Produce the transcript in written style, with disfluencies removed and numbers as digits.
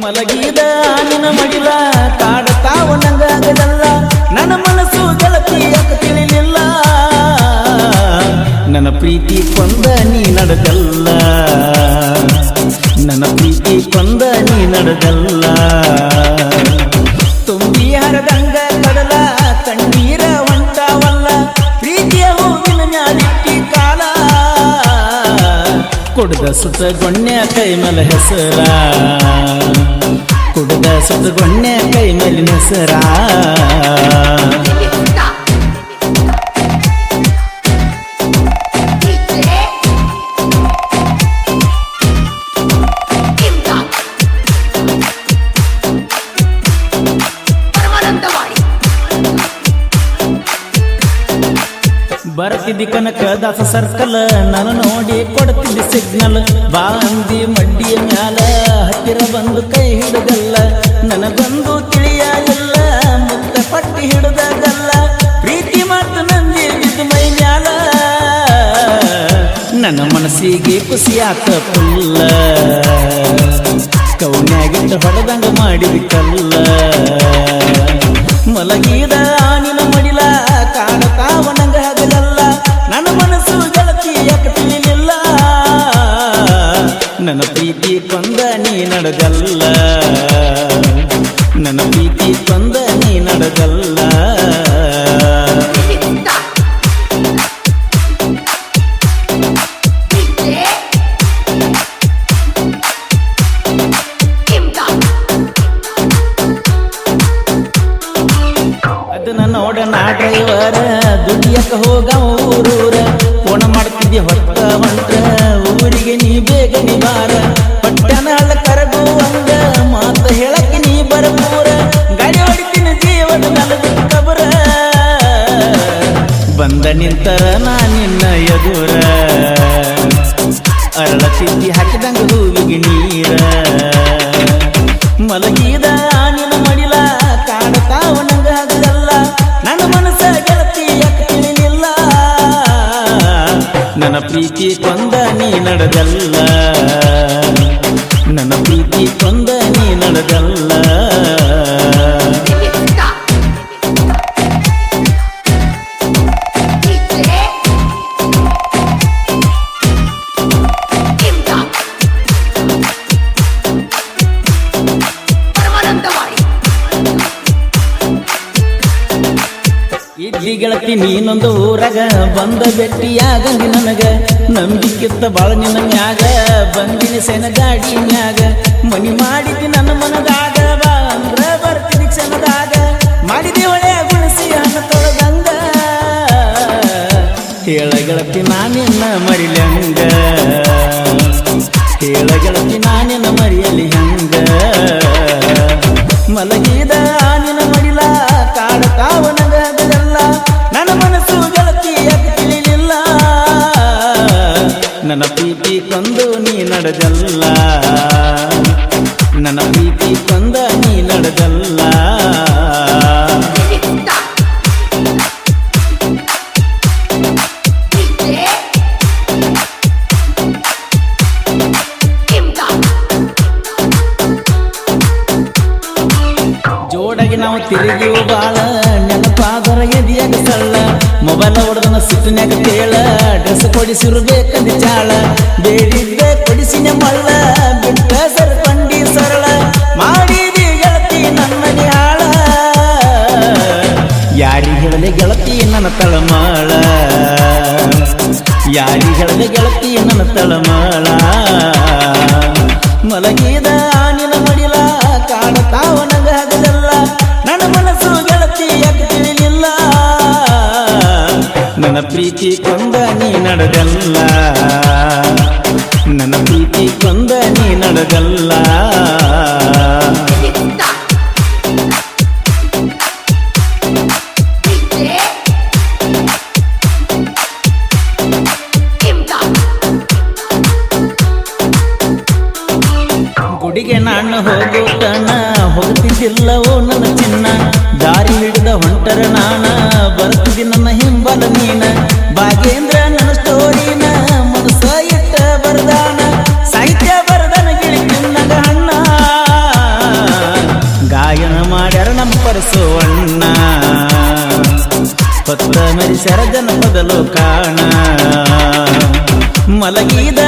ಮಲಗಿದ ನಿನ್ನ ಮಡಿಲ ಕಾಡತಾವ ನಂಗಾಗದಲ್ಲ ನನ್ನ ಮನಸ್ಸು ಗೆಳತಿ ಯಾಕೆ ತಿಳಿಲಿಲ್ಲ ನನ್ನ ಪ್ರೀತಿ ಕೊಂದ ನೀ ನಡೆದಲ್ಲ ನನ್ನ ಪ್ರೀತಿ ಕೊಂದ ನೀ ನಡೆದಲ್ಲ ತುಂಬಿ ಹರದಂಗ ಕಡಲ ಕಣ್ಣೀರ ಹೊಂಟಾವಲ್ಲ ಪ್ರೀತಿಯ ಹೂವಿನ ಮ್ಯಾಲಿಟ್ಟಿ ಕಾಲ ಕುಡ್ದ ಸುತ್ತ ಗೊಣ್ಣೆ ಕೈ ಮೇಲೆ ಹೆಸರ ಕುಡ್ದ ಸುತ್ತ ಗೊಣ್ಣೆ ಕೈ ಮೇಲಿನ ಹೆಸರ ಬರ್ತಿದ್ದಿ ಕನಕ ದಾಸ ಸರ್ಕಲ್ ನಾನು ನೋಡಿ ಕೊಡ್ತಿದ್ದಿ ಸಿಗ್ನಲ್ ಬಾ ಅಂದಿ ಮಡ್ಡಿಯ ಮ್ಯಾಲ ಹತ್ತಿರ ಬಂದು ಕೈ ಹಿಡಿದಲ್ಲ ನನಗೊಂದು ತಿಳಿಯಾಗಿಲ್ಲ ಮುತ್ತ ಪಟ್ಟಿ ಹಿಡಿದಲ್ಲ ಪ್ರೀತಿ ಮಾತು ನಂದಿದ್ದು ಮೈ ಮ್ಯಾಲ ನನ್ನ ಮನಸ್ಸಿಗೆ ಖುಷಿಯಾತ ಫುಲ್ಲ ಕೌನ್ಯಾಗಿಟ್ಟು ಹೊಡೆದಂಗ ಮಾಡಿದ ಕಲ್ಲ ಮಲಗಿದ ನಿನ್ನ ಮಡಿಲ ಕಾಡತಾವ ನಂಗ ಹಗಲಲ್ಲ ನನ್ನ ಮನಸ್ಸು ಗೆಳತಿ ಯಾಕೆ ತಿಳಿಲಿಲ್ಲ ನನ್ನ ಪ್ರೀತಿ ಕೊಂದ ನೀ ನಡೆದಲ್ಲ ನನ್ನ ಪ್ರೀತಿ ಕೊಂದ ನೀ ನಡೆದಲ್ಲ ನೋಡ ನಾ ಡ್ರೈವರ ದುಡಿಯಕ ಹೋಗ ಊರೂರ ಫೋನ್ ಮಾಡ್ತಿದ್ದೆ ಹೊತ್ತ ಹೊಂಟ್ರ ಊರಿಗೆ ನೀ ಬೇಗ ನೀ ಬಾರ ಪಟ್ಟಣ ಹಳ್ಳ ಕರಗುವಂಗ ಮಾತ ಹೇಳಕ್ಕೆ ನೀ ಬರಪೂರ ಗಾಡಿ ಹೊಡಿತೀನಿ ಜೀವನ ನಲದು ಕಬರ ಬಂದ ನಿಂತರ ನಾ ನಿನ್ನ ಎದುರ ಅರಳ ತಿದ್ದಿ ಹಾಕಿದಂಗ ಹೂವಿಗೆ ನೀರ ಮಲಗಿದ ನಿನ್ನ ಮಡಿಲ ಕಾಡತಾವ ನಂಗ ಹಗಲಲ್ಲ ನನ್ನ ಮನಸ್ಸ ಗೆಳತಿ ಯಾಕೆ ತಿಳಿಲಿಲ್ಲ ನನ್ನ ಪ್ರೀತಿ ಕೊಂದ ನೀ ನಡೆದಲ್ಲ ನನ್ನ ಪ್ರೀತಿ ಕೊಂದ ನೀ ನಡೆದಲ್ಲ ಇದ್ದಿ ಗೆಳತಿ ನೀನೊಂದು ಊರಾಗ ಬಂದ ಭೆಟ್ಟಿಯಾಗಂದಿ ನನಗ ನಂಬಿಕಿತ್ತ ಬಾಳ ನಿನ್ನ ಮ್ಯಾಗ ಬಂದಿನಿ ಸೆನ ಗಾಡಿ ಮ್ಯಾಗ ಮನಿ ಮಾಡಿದಿ ನನ್ನ ಮನದಾಗ ಬಾ ಅಂದ್ರ ಬರ್ತೀನಿ ಕ್ಷಣದಾಗ ಮಾಡಿದಿ ಒಳ್ಳೆ ಗುಣಸಿ ಹಣ ತೊಳೆದಂಗ ಹೇಳ ಗೆಳತಿ ನಾನಿನ್ನ ಮರಿಲಿ ಹಂಗ ಹೇಳ ಗೆಳತಿ ನಾನಿನ್ನ ಮರಿಯಲಿ ಹಂಗ ಮಲಗಿದ ನಿನ್ನ ಮಡಿಲ ಕಾಡತಾವ ನಂಗಲ್ಲ ನನ್ನ ಮನಸ್ಸು ಗೆಳತಿ ಯಾಕೆ ತಿಳಿಲಿಲ್ಲ ನನ್ನ ಪ್ರೀತಿ ಕೊಂದು ನೀ ನಡೆದಲ್ಲ ನನ್ನ ಪ್ರೀತಿ ಕೊಂದ ನೀ ನಡೆದಲ್ಲ ಜೋಡಾಗಿ ನಾವು ತಿರುಗಿಯು ಬಾಳ ನೆನಪಾದರ ಎದಿಯಾಗ ಸಳ್ಳ ಮೊಬೈಲ್ ಹೊಡೆದನ ಸಿಟ್ಟಿನ್ಯಾಗ ತೇಳ ಡ್ರೆಸ್ ಕೊಡಿಸಿರ್ಬೇಕಂದಿ ಚಾಳ ಬೇಡಿದ್ದ ಕೊಡಿಸಿನ ಮಳ್ಳ ಬಿಟ್ಟ ಸರ್ಕೊಂಡಿ ಸರಳ ಮಾಡಿದಿ ಗೆಳತಿ ನನ್ನ ಹಾಳ ಯಾರಿಗೆ ಹೇಳಲೆ ಗೆಳತಿ ನನ್ನ ತಳಮಾಳ ಯಾರಿಗೆ ಹೇಳಲೆ ಗೆಳತಿ ನನ್ನ ತಳಮಾಳ ಮಲಗಿದ ನಿನ್ನ ಮಡಿಲ ಕಾಡತಾವ ನಂಗ ಹಗಲಲ್ಲ ನನ್ನ ಮನಸ್ಸು ಗೆಳತಿ ಯಾಕೆ ತಿಳಿಲಿಲ್ಲ ನನ್ನ ಪ್ರೀತಿ ಕೊಂದ ನೀ ನಡೆದಲ್ಲ ನನ್ನ ಪ್ರೀತಿ ಕೊಂದ ನೀ ನಡೆದಲ್ಲ ಗುಡಿಗೆ ನಾನು ಹೋಗುತ್ತಾನ ಹೋಗ್ತಿದ್ದಿಲ್ಲವೋ ನನ್ನ ಚಿನ್ನ ದಾರಿ ಹಿಡಿದ ಹೊಂಟರ ನಾನ ಬರ್ತಿದ್ದಿ ನನ್ನ ಹಿಂಬಲ ನೀನ ಭಾಗೇಂದ್ರ ನನ್ನ ಸ್ಟೋರಿನ ಮನಸ್ಸ ಇಟ್ಟ ಬರ್ದಾನ ಸಾಹಿತ್ಯ ಬರ್ದನ ಗಿಳಿ ತಿನ್ನಗ ಹಣ್ಣ ಹೊತ್ತ ಮೆರಿಸರ ಜನಪದಲು ಕಾಣ ಮಲಗಿದ